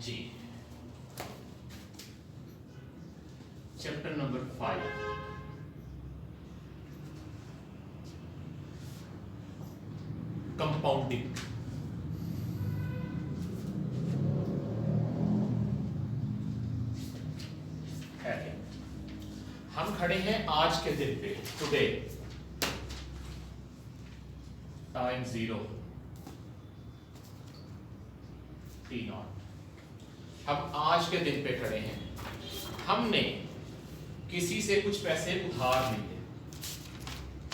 जी chapter number 5 compounding. हम खड़े हैं आज के दिन पे, टुडे, टाइम 0 T0। हम आज के दिन पे खड़े हैं। हमने किसी से कुछ पैसे उधार लिए,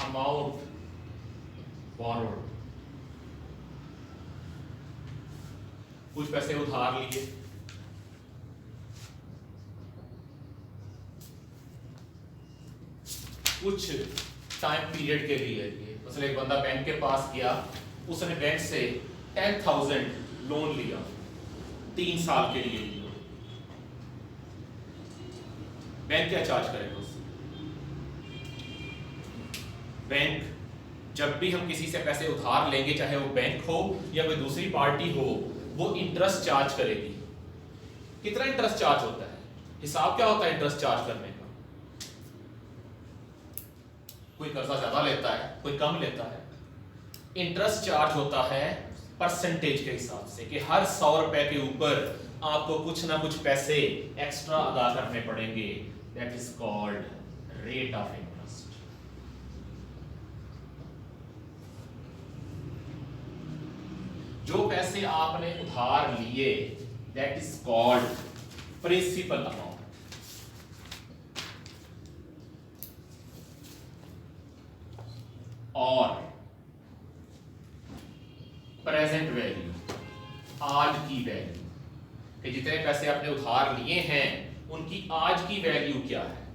अमाउंट बोरोड, कुछ पैसे उधार लिए। कुछ टाइम पीरियड के लिए मतलब एक बंदा बैंक के पास गया, उसने बैंक से 10,000 लोन लिया, 3 साल के लिए लिया। बैंक क्या चार्ज करेगा उससे? बैंक जब भी हम किसी से पैसे उधार लेंगे, चाहे वो बैंक हो या कोई दूसरी पार्टी हो, वो इंटरेस्ट चार्ज करेगी। कितना इंटरेस्ट चार्ज होता है? हिसाब क्या होता है इंटरेस्ट चार्ज करने का? कोई कर्जा ज्यादा लेता है, कोई कम लेता है। इंटरेस्ट चार्ज होता है परसेंटेज के हिसाब से, कि हर 100 रुपए के ऊपर आपको कुछ ना कुछ पैसे एक्स्ट्रा अदा करने पड़ेंगे। That is called rate of interest. जो पैसे आपने उधार लिए, that is called principal amount. और प्रेजेंट वैल्यू, आज की वैल्यू, कि जितने पैसे आपने उधार लिए हैं उनकी आज की वैल्यू क्या है।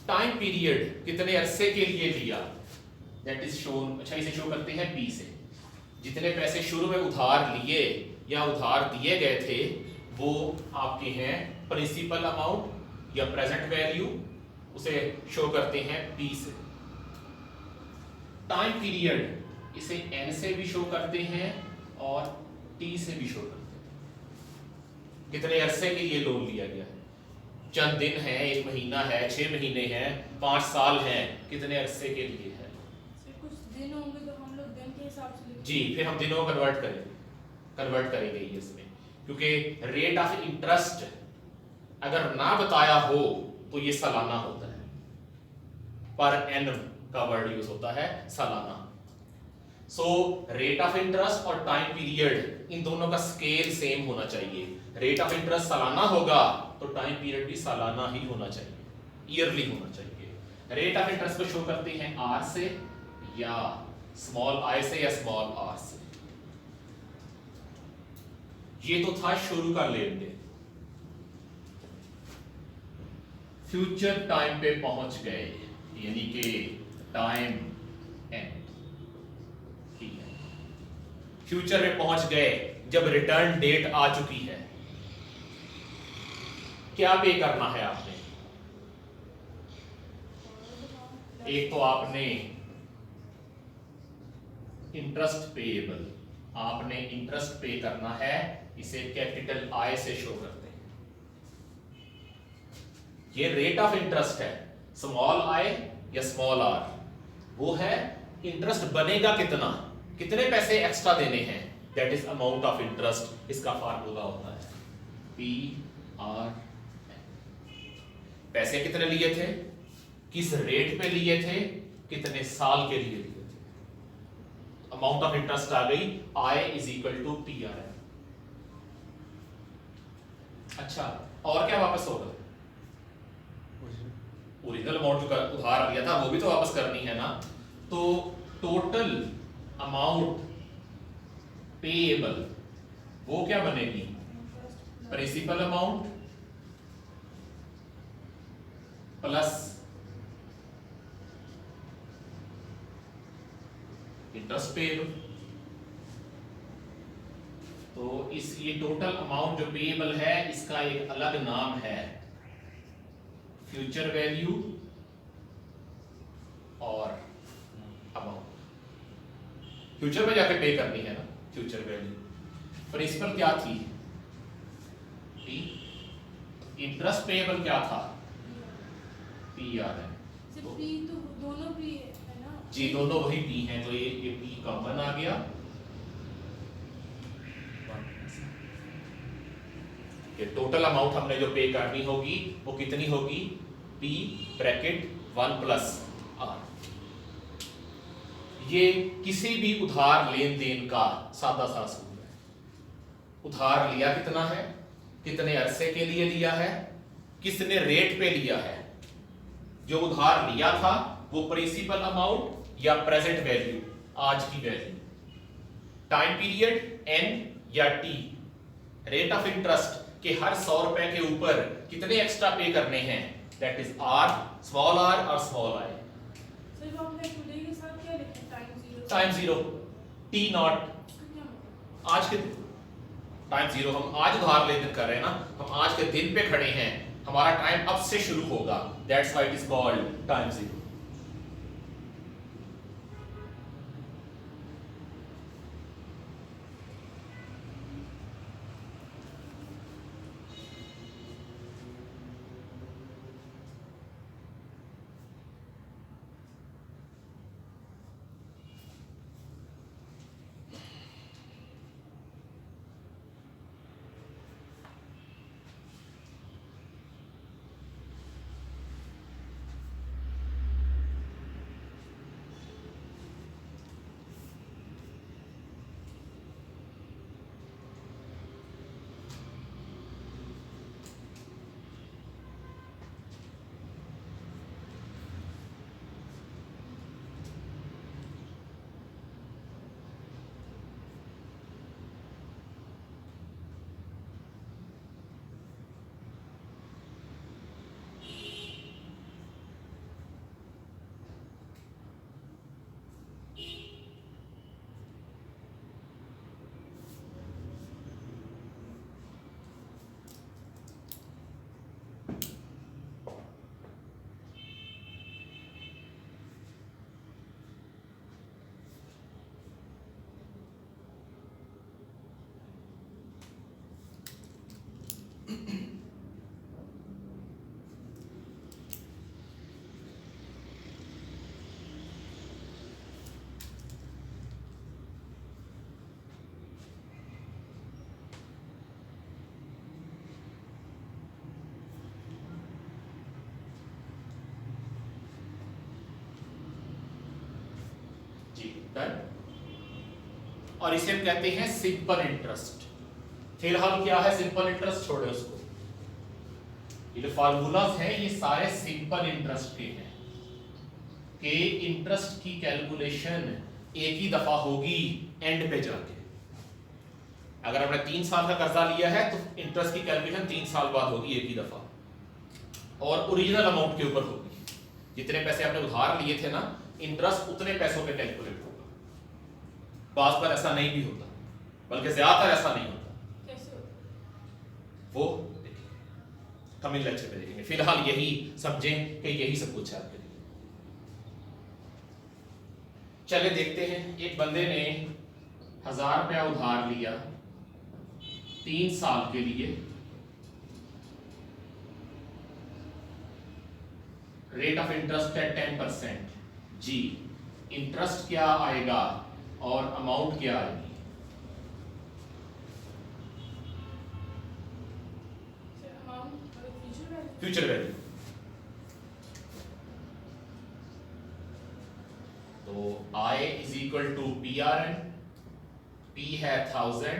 टाइम पीरियड, कितने अरसे के लिए लिया, दैट इज शोन। अच्छा, इसे शो करते हैं P से। जितने पैसे शुरू में उधार लिए या उधार दिए गए थे, वो आपके हैं प्रिंसिपल अमाउंट या प्रेजेंट वैल्यू, उसे शो करते हैं P से। टाइम पीरियड, इसे N से भी शो करते हैं और T से भी शो करते हैं। कितने अरसे के लिए लोन लिया गया है, चंद दिन है, 1 महीना है, 6 महीने हैं, 5 साल हैं, कितने अरसे के लिए है। कुछ दिन होंगे तो हम लोग दिन के हिसाब से जी, फिर हम दिनों कन्वर्ट करेंगे इसमें, क्योंकि रेट ऑफ इंटरेस्ट अगर ना बताया हो तो ये सालाना होता है, पर एनम का वर्ड यूज होता है, सालाना। सो रेट ऑफ इंटरेस्ट और टाइम पीरियड, इन दोनों का स्केल सेम होना चाहिए। रेट ऑफ इंटरेस्ट सालाना होगा तो टाइम पीरियड भी सालाना ही होना चाहिए, ईयरली होना चाहिए। रेट ऑफ इंटरेस्ट को शो करते हैं R से या स्मॉल i से या स्मॉल r से। ये तो था शुरू का लेन देन। फ्यूचर टाइम पे पहुंच गए, यानी कि टाइम एंड, ठीक है। फ्यूचर में पहुंच गए जब रिटर्न डेट आ चुकी है। क्या पे करना है आपने? एक तो आपने इंटरेस्ट पेएबल, आपने इंटरेस्ट पे करना है, इसे कैपिटल I से शो करते हैं। ये रेट ऑफ इंटरेस्ट है, स्मॉल i या स्मॉल r, वो है इंटरेस्ट बनेगा कितना, कितने पैसे एक्स्ट्रा देने हैं, that is amount of interest. इसका फार्मूला होता है PR। पैसे कितने लिए थे, किस रेट पे लिए थे, कितने साल के लिए लिए थे, अमाउंट ऑफ इंटरेस्ट आ गई, I is equal to PR। अच्छा, और क्या वापस होगा? ओरिजिनल अमाउंट जो उधार लिया था वो भी तो वापस करनी है ना। तो टोटल अमाउंट पेएबल वो क्या बनेगी, principal amount plus interest payable. तो इस ये टोटल अमाउंट जो पेएबल है, इसका एक अलग नाम है फ्यूचर वैल्यू और अमाउंट। फ्यूचर में जाकर पे करनी है ना फ्यूचर वैल्यू। प्रिंसिपल क्या थी P, इंटरेस्ट पेएबल क्या था PRN। सिर्फ पी तो दोनों पी है ना जी दोनों वही P हैं, तो ये P कॉमन आ गया। ये टोटल अमाउंट हमने जो पे करनी होगी वो कितनी होगी P ब्रैकेट 1 प्लस R। ये किसी भी उधार लेन देन का सादा सा सूत्र है। उधार लिया कितना है, कितने अरसे के लिए लिया है, किसने रेट पे लिया है। जो उधार लिया था वो प्रिंसिपल अमाउंट या प्रेजेंट वैल्यू, आज की वैल्यू, टाइम पीरियड N या T, रेट ऑफ इंटरेस्ट के हर 100 रुपए के ऊपर कितने एक्स्ट्रा पे करने हैं, that is R, small r और स्मॉल i। सिर्फ आपने टुडे के साथ क्या लिखा टाइम जीरो T नॉट, क्या मतलब आज के दिन टाइम जीरो। हम आज उधार लेन कर रहे हैं ना, हम आज के दिन पे खड़े हैं, हमारा टाइम अब से शुरू होगा, that's why it is called time zero. जी डन। और इसे हम कहते हैं सिंपल इंटरेस्ट। फिलहाल क्या है सिंपल इंटरेस्ट, छोड़े उसको। ये जो फार्मूलाज हैं ये सारे सिंपल इंटरेस्ट के हैं कि इंटरेस्ट की कैलकुलेशन एक ही दफा होगी एंड पे जाके। अगर हमने 3 साल का कर्जा लिया है तो इंटरेस्ट की कैलकुलेशन 3 साल बाद होगी एक ही दफा, और ओरिजिनल अमाउंट के ऊपर होगी। जितने पैसे आपने उधार लिए थे ना, इंटरेस्ट उतने पैसों पे कैलकुलेट होगा। बात पर ऐसा नहीं भी होता, बल्कि ज्यादातर ऐसा नहीं होता। कैसे होता वो कमिंग लेक्चर में देखेंगे। फिलहाल यही समझें कि यही सब कुछ है आपके लिए। चले देखते हैं। एक बंदे ने 1000 रुपया उधार लिया 3 साल के लिए, रेट ऑफ इंटरेस्ट है 10%। जी इंटरेस्ट क्या आएगा और अमाउंट क्या आएगी? अमाउंट और फ्यूचर वैल्यू फ्यूचर वैल्यू। तो I is equal to PRN, P है 1000,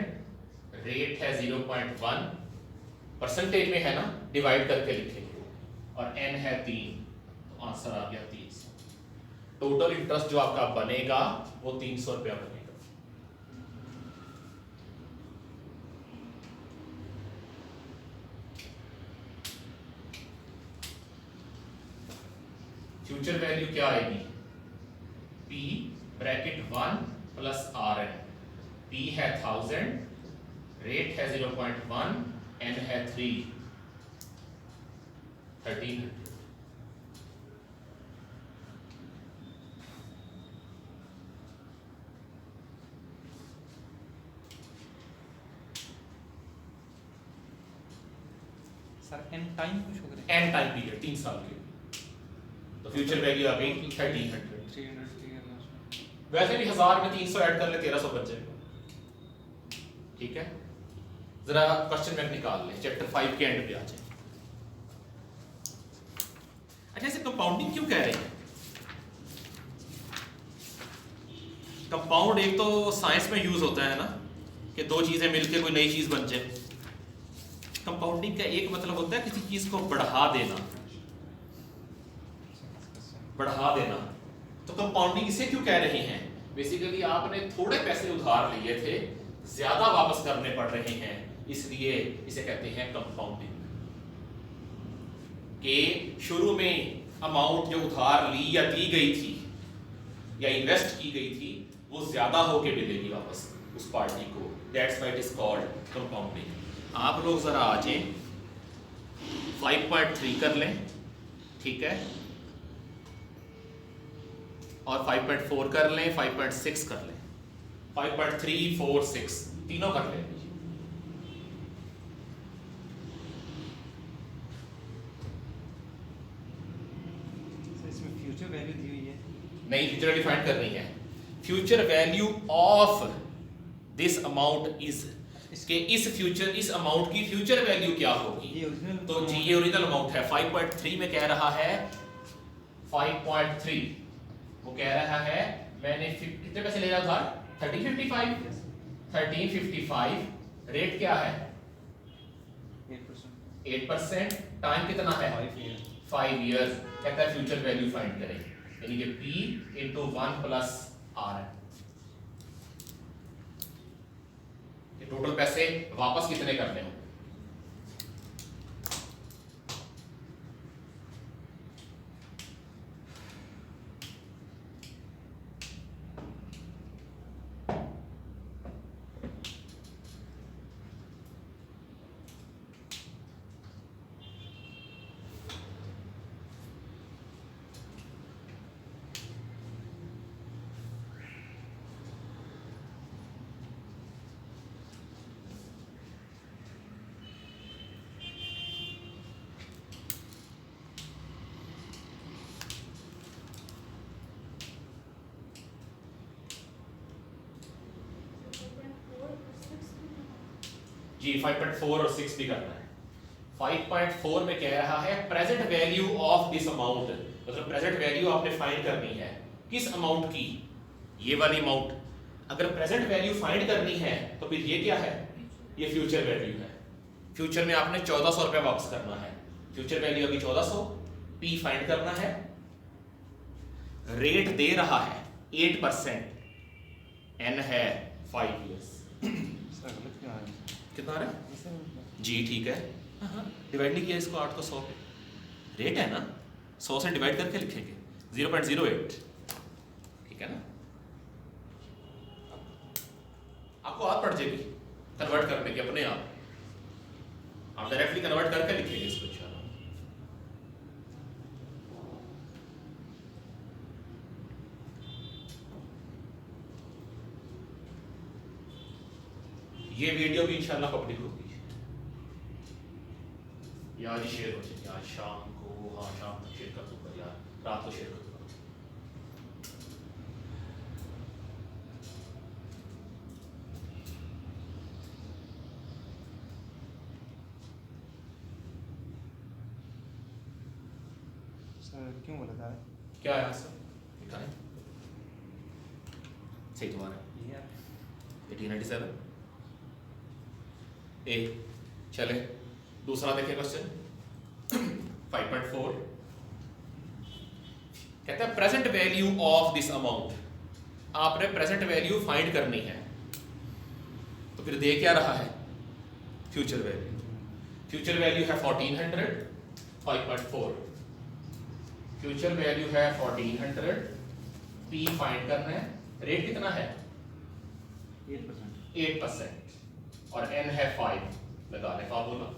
रेट है 0.1, परसेंटेज में है ना, डिवाइड करके लिखेंगे, और N है 3, तो आंसर आ गया 300। टोटल इंटरेस्ट जो आपका बनेगा वो 300 रुपया बनेगा। फ्यूचर वैल्यू क्या आएगी? P bracket 1 plus RN। P है 1000, रेट है 0.1, N है 3, 1300। सर एन टाइम कुछ हो गया एन टाइम पीरियड 3 साल के, तो फ्यूचर वैल्यू आ गई 1300। 300 वैसे भी 1000 में 300 ऐड कर ले 1300 बच जाएगा। ठीक है, जरा क्वेश्चन बैंक निकाल ले, चैप्टर 5 के एंड पे आ जाए। अच्छा, इसे कंपाउंडिंग क्यों कह रहे हैं? कंपाउंड एक तो साइंस में यूज होता है ना, कि दो चीजें मिलकर कोई नई चीज बन जाए। कंपाउंडिंग का एक मतलब होता है किसी चीज को बढ़ा देना, बढ़ा देना। तो कंपाउंडिंग इसे क्यों कह रहे हैं? बेसिकली आपने थोड़े पैसे उधार लिए थे, ज्यादा वापस करने पड़ रहे हैं, इसलिए इसे कहते हैं कंपाउंडिंग। कि शुरू में अमाउंट जो उधार ली या दी गई थी या इन्वेस्ट की गई थी वो ज्यादा होके मिलेगी वापस उस पार्टी को। That's why it is called compounding. आप लोग जरा आ जाएं, 5.3 कर लें, ठीक है, और 5.4 कर लें, 5.6 कर लें, 5.3, 4, 6 तीनों कर लें। इसमें फ्यूचर वैल्यू दी हुई है, नहीं, फ्यूचर डिफाइन करनी है। Future value of this amount is, इसके इस अमाउंट की फ्यूचर वैल्यू क्या होगी? ये ओरिजिनल, तो जी ये ओरिजिनल अमाउंट है। 5.3 में कह रहा है 5.3 वो कह रहा है मैंने कितने पैसे ले रहा था? 1355। 1355 रेट क्या है? 8%, 8%। टाइम कितना है? 5 ईयर, 5 इयर्स। कहता है फ्यूचर वैल्यू फाइंड करें, यानी कि P into 1 plus R है। ये टोटल पैसे वापस कितने करने होंगे? जी 5.4 और 6 भी करना है। 5.4 में कह रहा है present value of this amount, मतलब प्रेजेंट वैल्यू आपने फाइंड करनी है किस अमाउंट की? ये वाली अमाउंट। अगर प्रेजेंट वैल्यू फाइंड करनी है तो फिर ये क्या है? ये फ्यूचर वैल्यू है। फ्यूचर में आपने 1400 रुपया वापस करना है। फ्यूचर वैल्यू अभी 1400, P फाइंड करना है। रेट दे रहा है 8%, N है 5 इयर्स। सर गलत क्यों आया? कितना आ रहा है? इससे जी ठीक है, डिवाइड नहीं किया इसको 8 को 100 पे। रेट है ना, 100 से डिवाइड करके लिखेंगे 0.08, ठीक है ना। आपको आदत पड़ जाएगी कन्वर्ट करने की अपने आप, हम डायरेक्टली कन्वर्ट करके लिखेंगे इसको इंशाल्लाह। ये वीडियो भी इंशाल्लाह पब्लिक होगी, ये आज ही शेयर हो जाएगी, आज शाम को, हाँ शाम तक शेयर कर दूंगा यार, रात को शेयर कर दूंगा। सर क्यों गलत आया? क्या है आंसर दिखाएं? सही तुम्हारा ये यार 1897 ए। चले दूसरा देखें क्वेश्चन 5.4 कहता है present value of this amount, आपने प्रेजेंट वैल्यू फाइंड करनी है, तो फिर दे क्या रहा है? Future value. फ्यूचर वैल्यू है 1400, 5.4 फ्यूचर वैल्यू है 1400, P फाइंड करना है। रेट कितना है? 8%, 8% और N है 5, लगा ले formula.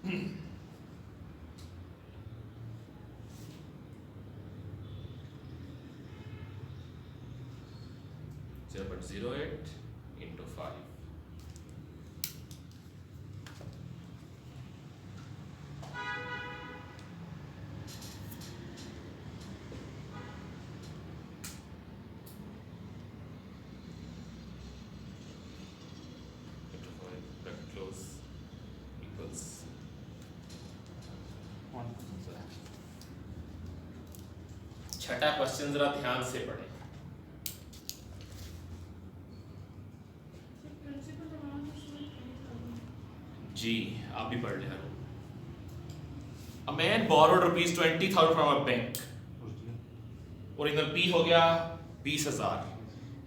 0.08 into 5. Into 5, bracket close, equals 1%. छठा क्वेश्चन जरा ध्यान से पढ़ें। प्रिंसिपल अमाउंट ऑफ स्टूडेंट 20,000 जी आप भी पढ़ लें। A man borrowed rupees 20,000 from a bank. Original P हो गया 20,000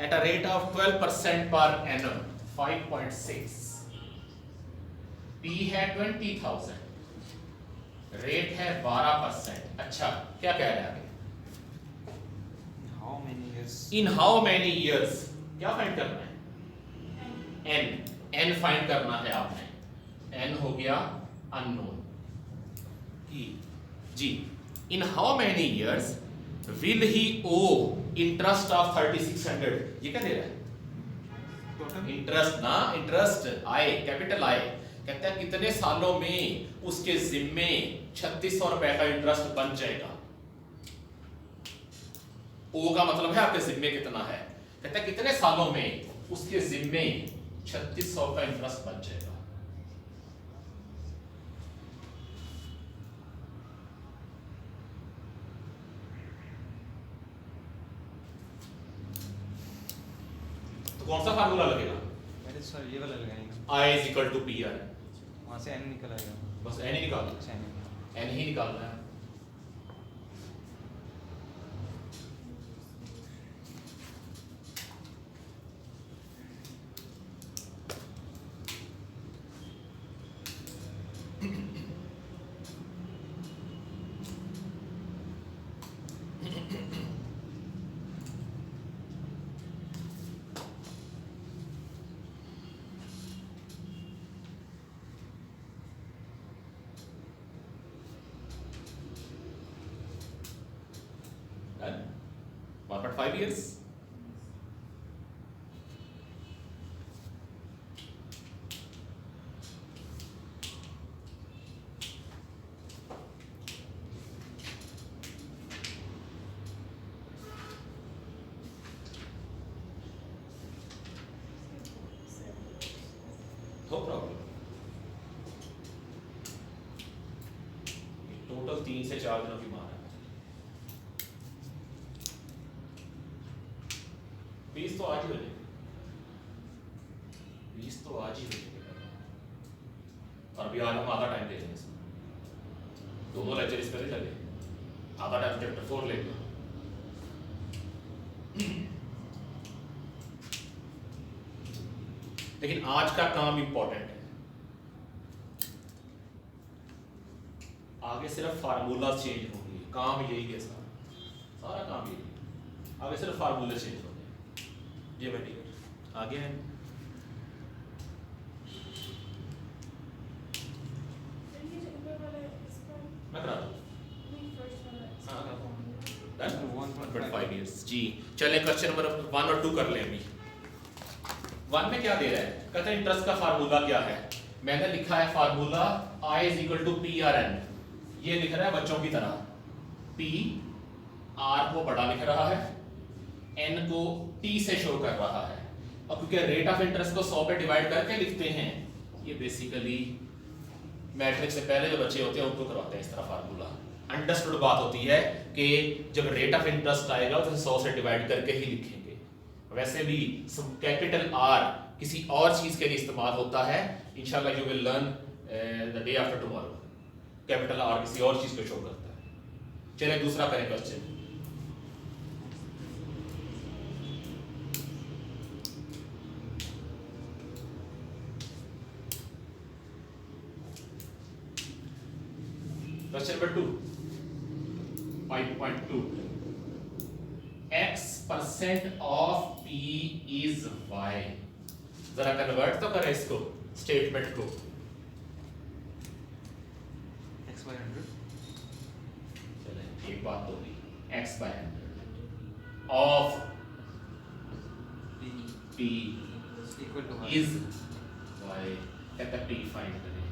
at a rate of 12% per annum 5.6. P है 20,000, रेट है 12%। अच्छा क्या कह रहे हैं आगे? How many years? In how many years क्या फाइंड करना है? n फाइंड करना है आपने। n हो गया अननोन। जी in how many years will he owe interest of 3600? ये क्या दे रहा है? Total? इंटरेस्ट ना, इंटरेस्ट आए कैपिटल आए। कहता है कितने सालों में उसके जिम्मे 3600 रुपए का इंटरेस्ट बन जाएगा। ओ का मतलब है आपके जिम्मे कितना है। कहता है कितने सालों में उसके जिम्मे 3600 का इंटरेस्ट बन जाएगा। तो कौन सा फार्मूला लगेगा? मेरे सर ये वाला लगाएंगे। I is equal to PR। वहाँ से n निकल आएगा। बस n ही निकालना अच्छा, n निकल। है, n ही निकालना है। Done? 1.5 years. No problem. Total 3 से 4 दिनों की मार है। 20 तो आज ही हो जाएगी। 20 तो आज ही हो जाएगी। और अभी आज हम आधा टाइम ले लेंगे इसमें। दोनों लेक्चर इस पर ही लगे। आधा टाइम चैप्टर 4 लेंगे। लेकिन आज का काम इंपॉर्टेंट है। आगे सिर्फ फार्मूला चेंज होंगे, काम यही है सारा काम यही है। आगे सिर्फ फार्मूले चेंज होंगे। ये बैठिए आगे है। मैं करा दूँ। हाँ, Done? 1.5 years। जी चले क्वेश्चन नंबर 1 और 2 कर लें अभी। 1 में क्या दे रहा है? कहते हैं इंटरेस्ट का फार्मूला क्या है। मैंने लिखा है formula I is equal to PRN। ये लिख रहा है बच्चों की तरह। P R को बड़ा लिख रहा है, N को T से शो कर रहा है। अब क्योंकि रेट ऑफ इंटरेस्ट को 100 पे डिवाइड करके लिखते हैं, ये बेसिकली मैट्रिक्स से पहले जो बच्चे होते हैं उनको करवाते हैं इस तरह फार्मूला। अंडरस्टूड बात होती है कि जब रेट ऑफ इंटरेस्ट आएगा तो 100 से डिवाइड करके ही लिखेंगे। वैसे भी कैपिटल R किसी और चीज के लिए इस्तेमाल होता है। इंशाल्लाह you will learn the day after tomorrow. Capital R किसी और चीज को शो करता है। चलिए दूसरा करें question. Question number 2 5.2 x% of P is y। जरा कन्वर्ट तो करें इसको स्टेटमेंट को। एक बात तो हुई x/100 of p equal two is y, कहता है p फाइंड करें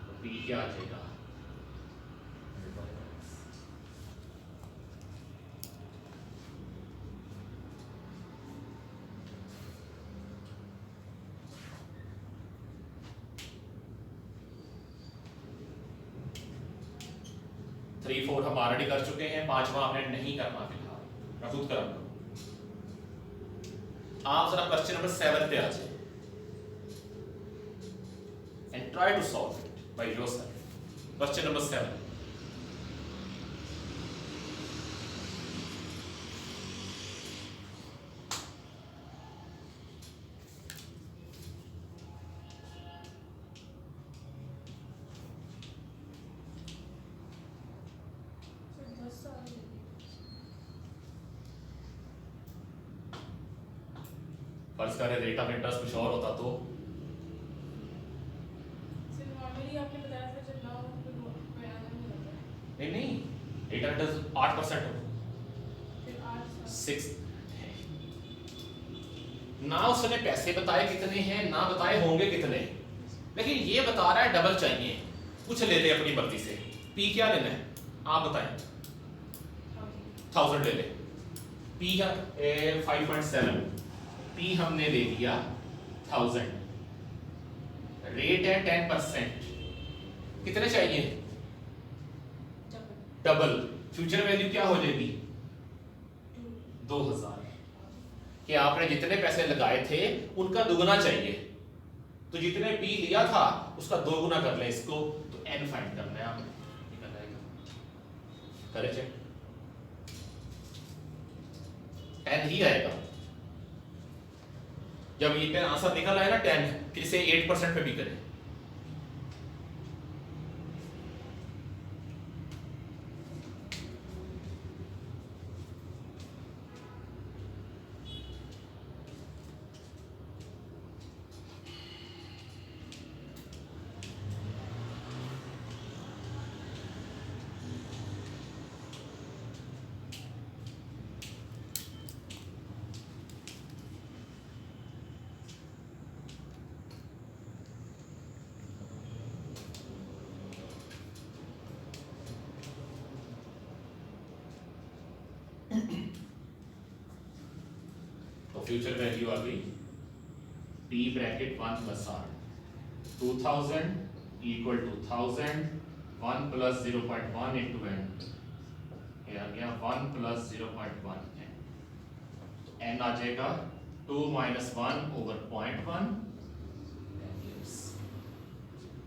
तो p क्या आ जाएगा 3 4 हम ऑलरेडी कर चुके हैं, 5वां हमने नहीं करना फिलहाल, मैं खुद करूंगा। आप जरा क्वेश्चन नंबर 7 पे आ जाए and try to solve it by yourself. Question number 7 sir 10 साल हो गए। फर्ज करें रेट ऑफ इंटरेस्ट कुछ और होता तो सर नॉर्मली आपने बताया था जब ना हो तो कोई आना नहीं होता है। नहीं रेट ऑफ इंटरेस्ट 8% हो फिर 8 साल 6 ना उसने पैसे बताए कितने हैं ना बताए होंगे कितने, लेकिन ये बता रहा है डबल चाहिए, कुछ ले ले अपनी मर्जी से। पी क्या लेना है आप बताएं, 1000 ले ले। पी है 5.7, पी हमने ले लिया 1000, रेट है 10%, कितने चाहिए डबल, फ्यूचर वैल्यू क्या हो जाएगी 2000, कि आपने जितने पैसे लगाए थे उनका दुगना चाहिए, तो जितने पी लिया था उसका 2 गुना कर ले इसको, तो n फाइंड करना है आपने, निकल आएगा, करे चेक 10 ही आएगा। जब ये आंसर निकल आए ना 10, फिर इसे 8% पे भी करें, तो फ्यूचर वैल्यू आ गई p bracket 1 plus r, 2000 equal to 1000, 1 plus 0.1 into n, ये आ गया 1 प्लस 0.1 n, तो n आ जाएगा 2 माइनस 1 ओवर 0.1,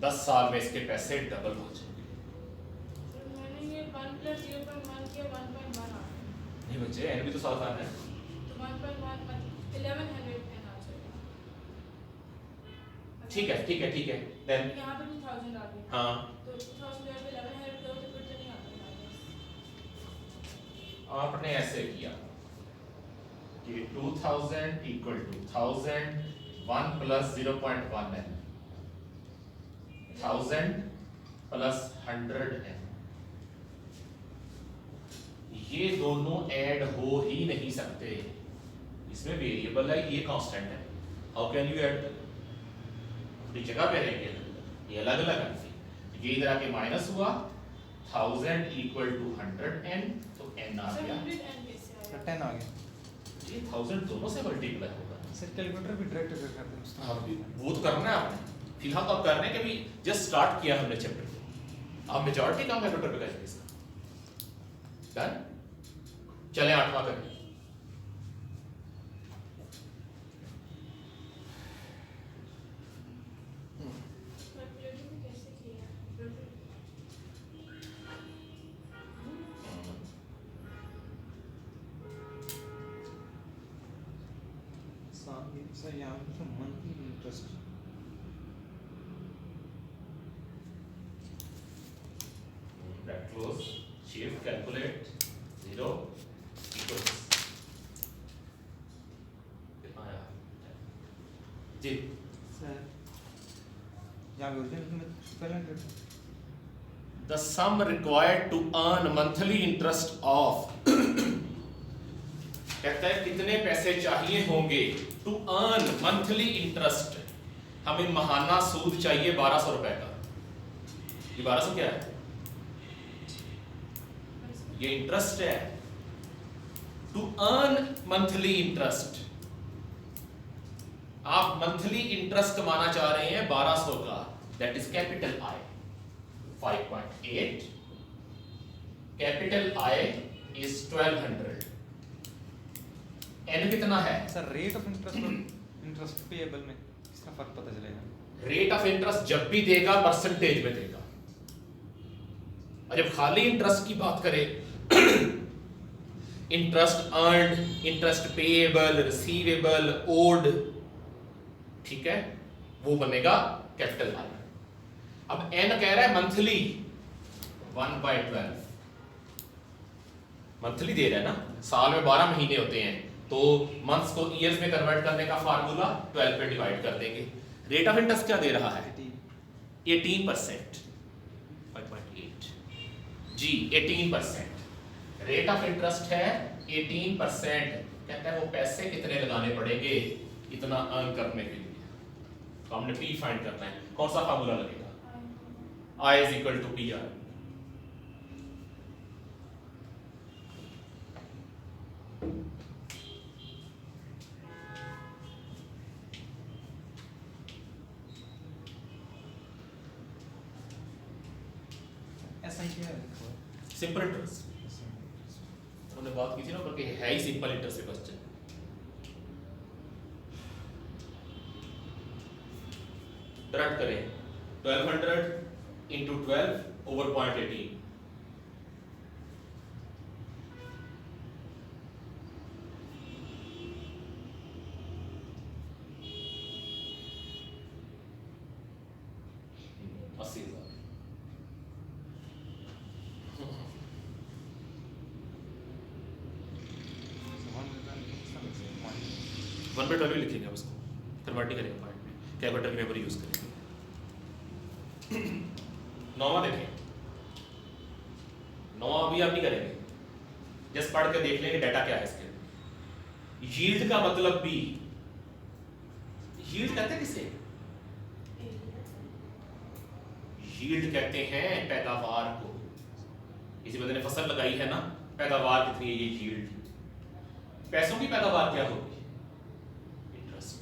10 साल में इसके पैसे डबल हो जाएंगे। सर मैंने ये 1 प्लस 0.1 किया 1.1 आ गया, नहीं बच्चे n भी तो साथ आना है, तो 1.1 मतलब 1100 आ जाएगा। ठीक है ठीक है ठीक है, देन यहाँ पे 2000 आ गया, हाँ तो 2000 पे 1100 करो तो फिर तो नहीं आता हमारे पास। आपने ऐसे किया कि 2000 equal to 1000, 1 plus 0.1 n, 1000 plus 100 n, ये दोनों ऐड हो ही नहीं सकते, इसमें वेरिएबल है ये कांस्टेंट है, हाउ कैन यू ऐड, अपनी जगह पे रहेंगे, ये अलग अलग है, ये इधर आके माइनस हुआ 1000 इक्वल टू 100 n, तो n आ सर गया, 100 एंड कैसे आया? 10 आ गया ये 1000 दोनों से मल्टीप्लाई होगा। सर कैलकुलेटर भी डायरेक्ट कर दें हाँ वो तो करना है आपने, फिलहाल तो आप करने के भी जस्ट स्टार्ट किया हमने चैप्टर को, आप मेजॉरिटी काम कैलकुलेटर पे करेंगे इसका, डन। चले 8वां करें, कैलकुलेटर में कैसे किया? सर यहाँ पे monthly interest that close, shift, calculate, 0 equals कितना आया जी, सर यहाँ पे ओरिजिनल में पहले the sum required to earn monthly interest of, कहता है कितने पैसे चाहिए होंगे टू अर्न मंथली इंटरेस्ट, हमें महाना सूद चाहिए 1200 रुपए का। ये 1200 क्या है? ये इंटरेस्ट है। टू अर्न मंथली इंटरेस्ट, आप मंथली इंटरेस्ट कमाना चाह रहे हैं 1200 का, that is capital I 5.8, capital I is 1200, n कितना है? सर रेट ऑफ इंटरेस्ट और इंटरेस्ट पेएबल में किसका फर्क पता चलेगा? रेट ऑफ इंटरेस्ट जब भी देगा परसेंटेज में देगा, और जब खाली इंटरेस्ट की बात करें interest earned, interest payable, receivable, owed, ठीक है, वो बनेगा कैपिटल आई। अब एन कह रहा है मंथली 1/12, मंथली दे रहा है ना, साल में 12 महीने होते हैं, तो मंथ्स को ईयर्स में कन्वर्ट करने का फार्मूला 12 पे डिवाइड कर देंगे। रेट ऑफ इंटरेस्ट क्या दे रहा है? 18%, 5.8 जी 18%। रेट ऑफ इंटरेस्ट है 18%, कहता है वो पैसे कितने लगाने पड़ेंगे इतना अर्न करने के लिए, तो हमने पी फाइंड करना है। कौन सा फार्मूला लगेगा? I is equal to PR। ऐसा ही क्या है? सिंपल इंटरेस्ट, हमने बात की थी ना कि है ही सिंपल इंटरेस्ट क्वेश्चन। डिवाइड करें 1200 into 12 over 0.18, वन बाई 12 ही लिखेंगे उसको, कन्वर्ट नहीं करेंगे पॉइंट में, कैलकुलेटर की मेमोरी यूज करेंगे। नौवां देखें, नौवां भी आप नहीं करेंगे, जस्ट पढ़ के देख लेंगे डाटा क्या है इसके। यील्ड का मतलब भी, यील्ड कहते हैं किसे? यील्ड कहते हैं पैदावार को। किसी बंदे ने फसल लगाई है ना, पैदावार कितनी है, ये यील्ड। पैसों की पैदावार क्या होगी? इंटरेस्ट।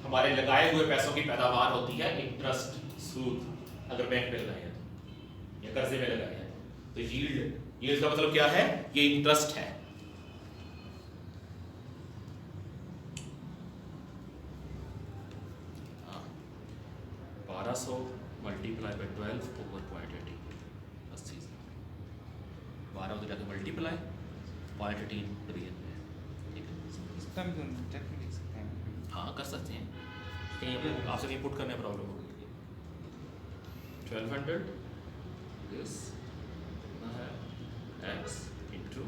हमारे लगाए हुए पैसों की पैदावार होती है इंटरेस्ट, सूद, अगर बैंक में लगाए हैं तो, या कर्जे में लगाए हैं तो यील्ड, यील्ड का मतलब क्या है? ये इंटरेस्ट है। हाँ, 1200 मल्टीप्लाई बाई 12 ओवर 0.18, 12 उधर जाकर मल्टीप्लाई 0.18 बिलियन में, ठीक है। इसका भी तो चेक लिख सकते हैं। हाँ कर सकते हैं, कहीं आपसे कहीं पुट करने में प्रॉब्लम होगी। 1200 दिस है x into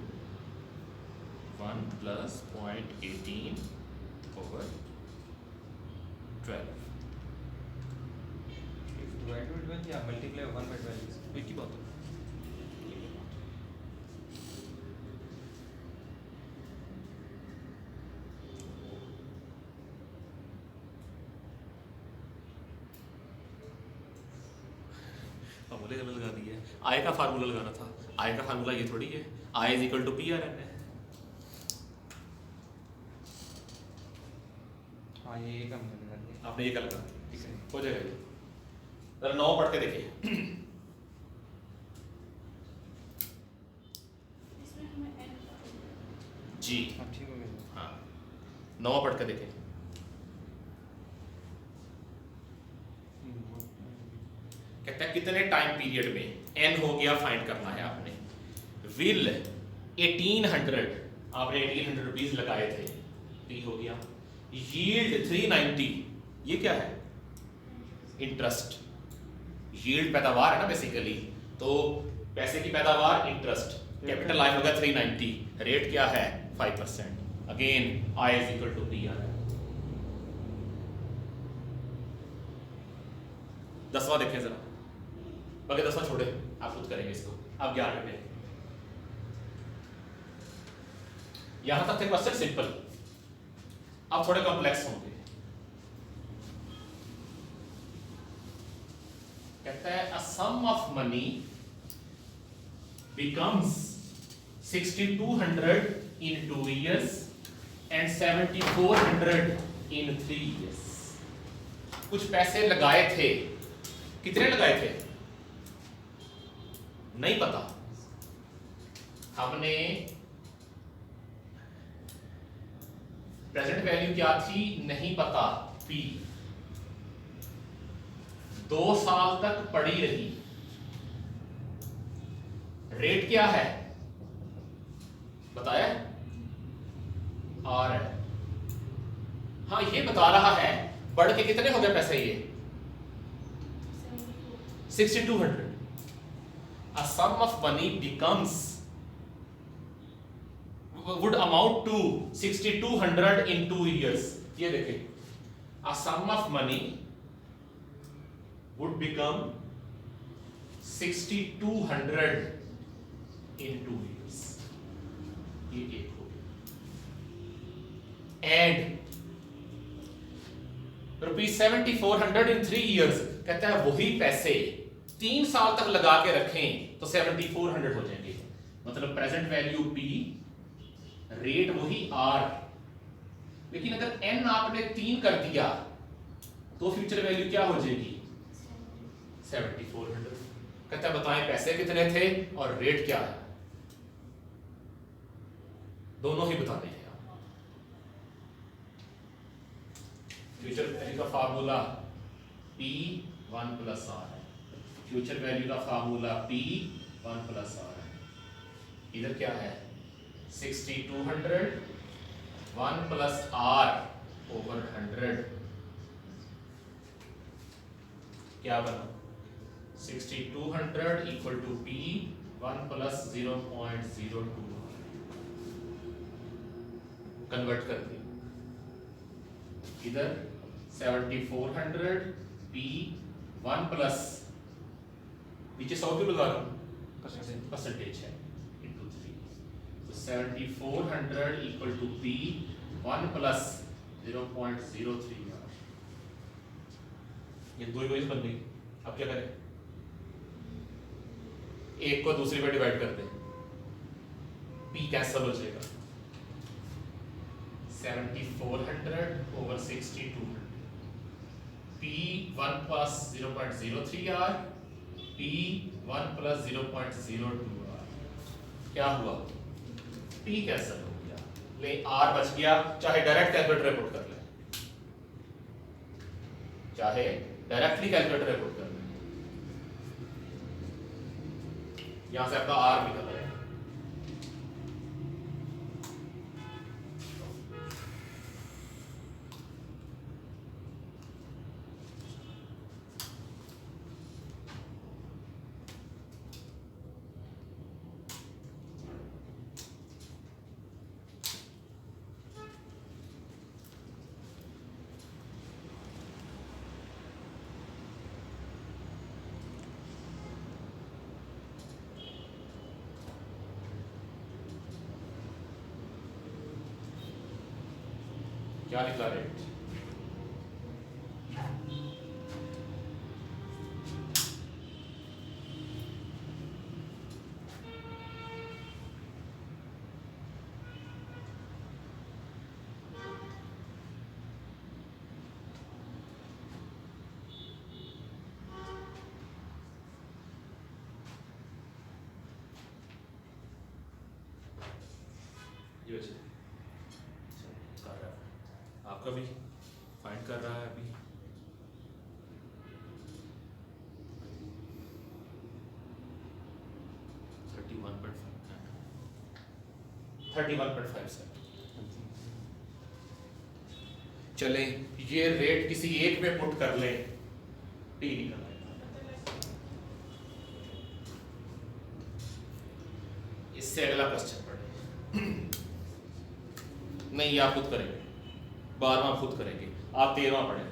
1 plus 0.18 over 12, divide by 12 या मल्टीप्लाई 1 बाय 12 एक ही बात है। फार्मूले जब लगा दिए, आय का फार्मूला लगाना था, आय का फार्मूला ये थोड़ी है, I is equal to P R N है। हाँ ये एक हम लगा दिए। आपने ये कर लगा, ठीक है, हो जाएगा ये। जरा 9 पढ़ के देखिए। इसमें हमें n जी हाँ ठीक हो गया। हाँ, 9 पढ़ के देखें। कहता है कितने टाइम पीरियड में, n हो गया फाइंड करना है आपने। विल 1800, आपने 1800 रुपीज लगाए थे, p हो गया। यील्ड 390, ये क्या है? इंटरेस्ट। यील्ड पैदावार है ना बेसिकली, तो पैसे की पैदावार इंटरेस्ट, कैपिटल आई होगा 390, रेट क्या है? 5%। Again I is equal to P R. 10वां देखें जरा, बाकी 10वां छोड़े, आप खुद करेंगे इसको। आप 11वें पे, यहां तक थे क्वेश्चन सिंपल, अब थोड़े कॉम्प्लेक्स होंगे। कहता है अ सम of money becomes 6200 in 2 years and 7400 in 3 years। कुछ पैसे लगाए थे, कितने लगाए थे नहीं पता, हमने प्रेजेंट वैल्यू क्या थी नहीं पता, P 2 साल तक पड़ी रही, रेट क्या है बताया, और हाँ ये बता रहा है बढ़ के कितने हो गए पैसे, ये 6200। A sum of money becomes would amount to 6200 in 2 years। ये देखें, a sum of money would become 6200 in 2 years। ये एक हो गया। एंड ₹7400 in 3 years, कहता है वही पैसे 3 साल तक लगा के रखें तो 7400 हो जाएंगे। मतलब प्रेजेंट वैल्यू P, रेट वही R, लेकिन अगर N आपने 3 कर दिया तो फ्यूचर वैल्यू क्या हो जाएगी 7400। कहता है बताएं पैसे कितने थे और रेट क्या है, दोनों ही बताने हैं। फ्यूचर वैल्यू का फार्मूला P1 + R है, फ्यूचर वैल्यू का फार्मूला P1 + R है। इधर क्या है 6200 1 + R/100 क्या बना 6200 = P1 + 0.02। कन्वर्ट कर दिया, इधर 7400 P1 + नीचे 100 क्यों लगा रहा हूं, परसेंटेज है into 3, तो 7400 = P1 + 0.03। ये दो इक्वेशन बन गई। अब क्या करें, एक को दूसरी पे डिवाइड कर दें, P कैंसिल हो जाएगा, 7400/6200, P1 + 0.03R, P1 + 0.02R, क्या हुआ P कैंसिल हो गया, ले R बच गया। चाहे डायरेक्ट कैलकुलेटर पुट कर ले, चाहे डायरेक्टली कैलकुलेटर पुट कर ले, यहां से आपका R निकल रहा है। क्या निकला रेट, ये वैसे कर रहा है, आपका भी फाइंड कर रहा है अभी। चले ये रेट किसी एक में पुट कर ले, P निकल आएगा। इससे अगला क्वेश्चन पढ़े, नहीं ये आप खुद करेंगे, 12वां खुद करेंगे, आप 13वां पढ़ेंगे।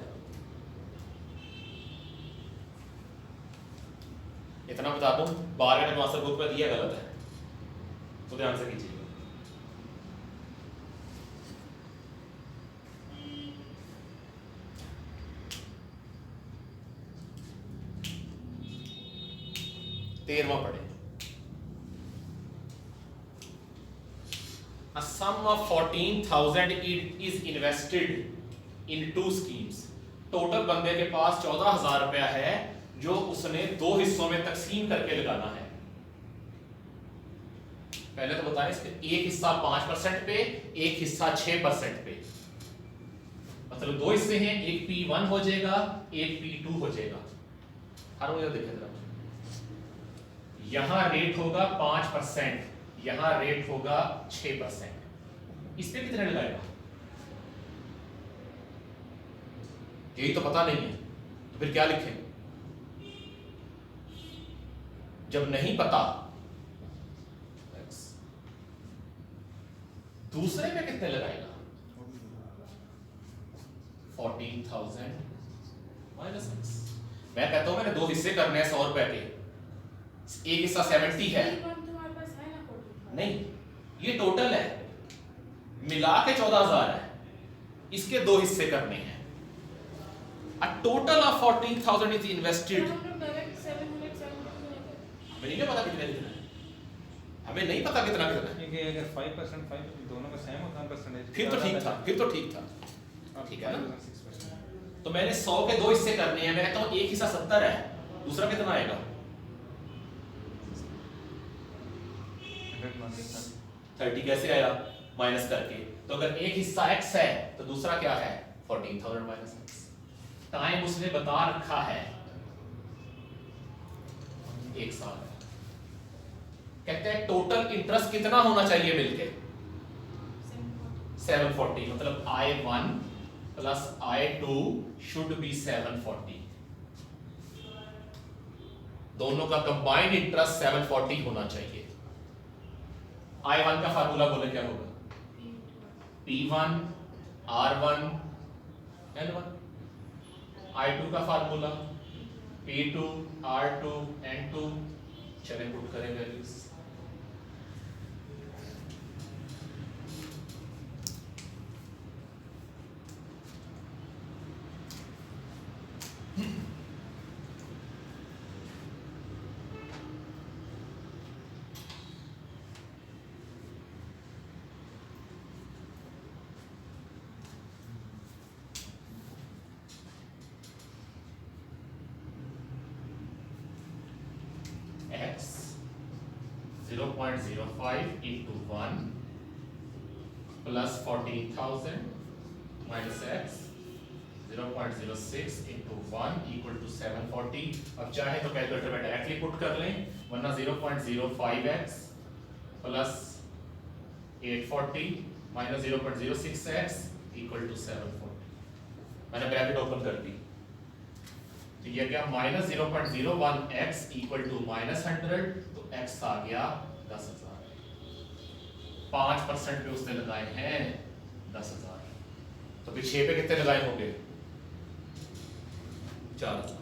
इतना बता दूं, बार का आंसर बुक पे दिया गलत है, तो ध्यान से कीजिएगा। तेरहवां पढ़े, A sum of 14,000 is invested in 2 schemes. Total बंदे के पास 14,000 रुपया है जो उसने 2 हिस्सों में तकसीम करके लगाना है। पहले तो बताएं, इसके एक हिस्सा 5% पे, एक हिस्सा 6% पे, मतलब 2 हिस्से हैं, एक P1 हो जाएगा, एक P2 हो जाएगा। हर वो देखे जरा, यहां रेट होगा 5%, यहां रेट होगा 6%। इस पे कितने लगाएगा? यही तो पता नहीं है, तो फिर क्या लिखें? जब नहीं पता, दूसरे में कितने लगाएगा? 14,000 माइनस x। मैं कहता हूं मैंने 2 हिस्से करने हैं 100 रुपए के, एक हिस्सा 70 है, तुम्हारे पास है ना 14,000? नहीं ये टोटल है, मिला के 14,000 है, इसके 2 हिस्से करने हैं। A total of 14,000 is invested। हम लोग डायरेक्ट 700 हमें नहीं पता कितने कितना है, हमें नहीं पता कितना कितना है। क्योंकि अगर 5% 5 दोनों का सेम होता है परसेंटेज, फिर तो ठीक था, फिर तो ठीक था, ठीक है ना। 6%। तो मैंने 100 के 2 हिस्से करने हैं, मैं कहता हूं एक हिस्सा 70 है, दूसरा कितना आएगा? 30 कैसे आया? माइनस करके। तो अगर एक हिस्सा x है तो दूसरा क्या है? 14,000 माइनस x। टाइम उसने बता रखा है 1 साल। कहते हैं टोटल इंटरेस्ट कितना होना चाहिए मिलके? 740, मतलब I1 plus I2 should be 740। दोनों का कंबाइंड इंटरेस्ट 740 होना चाहिए। I1 का फार्मूला बोले क्या होगा? P1 R1 N1। I2 का फार्मूला P2 R2 N2। चलें पुट करें values. X 0.05 into 1 plus 14,000 minus X 0.06 into 1 equal to 740। अब चाहे तो कैलकुलेटर में डायरेक्टली पुट कर लें, वरना 0.05x plus 840 minus 0.06x equal to 740। मैंने ब्रैकेट ओपन कर दी, तो ये क्या? Minus 0.01x equal to minus 100, तो x आ गया 10,000। 5% पे उसने लगाए हैं 10,000, तो फिर 6 पे कितने लगाए होंगे? 4,000।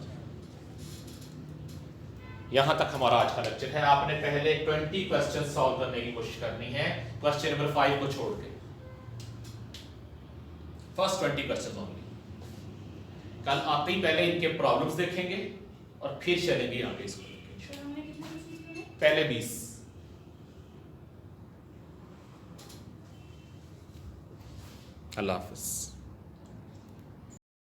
यहां तक हमारा आज का लेक्चर है। आपने पहले 20 क्वेश्चन सॉल्व करने की कोशिश करनी है, क्वेश्चन नंबर 5 को छोड़ के। First 20 question only. कल आते ही पहले इनके प्रॉब्लम्स देखेंगे और फिर चलेंगे आगे इसको लेके। तो हमने कितने क्वेश्चन करे? पहले 20। अल्लाह हाफिज।